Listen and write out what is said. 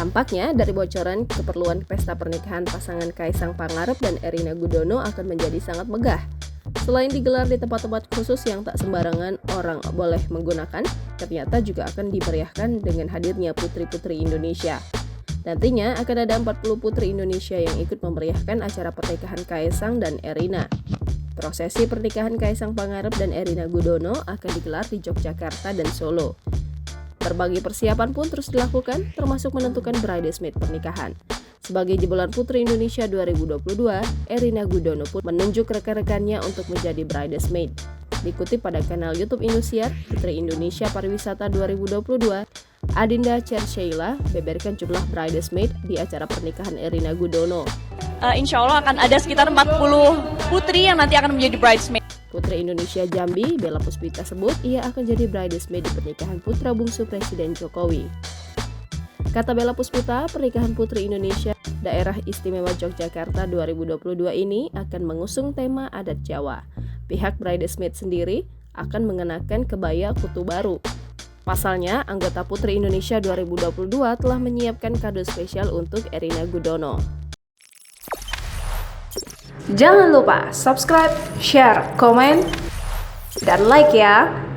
Tampaknya dari bocoran keperluan pesta pernikahan pasangan Kaisang Pangarep dan Erina Gudono akan menjadi sangat megah. Selain digelar di tempat-tempat khusus yang tak sembarangan orang boleh menggunakan, ternyata juga akan dimeriahkan dengan hadirnya putri-putri Indonesia. Nantinya akan ada 40 putri Indonesia yang ikut memeriahkan acara pernikahan Kaisang dan Erina. Prosesi pernikahan Kaisang Pangarep dan Erina Gudono akan digelar di Yogyakarta dan Solo. Berbagai persiapan pun terus dilakukan, termasuk menentukan bridesmaid pernikahan. Sebagai jebolan Putri Indonesia 2022, Erina Gudono pun menunjuk rekan-rekannya untuk menjadi bridesmaid. Dikutip pada kanal YouTube Indosiar, Putri Indonesia Pariwisata 2022, Adinda Sheila beberkan jumlah bridesmaid di acara pernikahan Erina Gudono. Insya Allah akan ada sekitar 40 putri yang nanti akan menjadi bridesmaid. Putri Indonesia Jambi, Bella Puspita sebut ia akan jadi bridesmaid di pernikahan putra bungsu Presiden Jokowi. Kata Bella Puspita, pernikahan Putri Indonesia Daerah Istimewa Yogyakarta 2022 ini akan mengusung tema adat Jawa. Pihak bridesmaid sendiri akan mengenakan kebaya kutu baru. Pasalnya, anggota Putri Indonesia 2022 telah menyiapkan kado spesial untuk Erina Gudono. Jangan lupa subscribe, share, komen, dan like ya!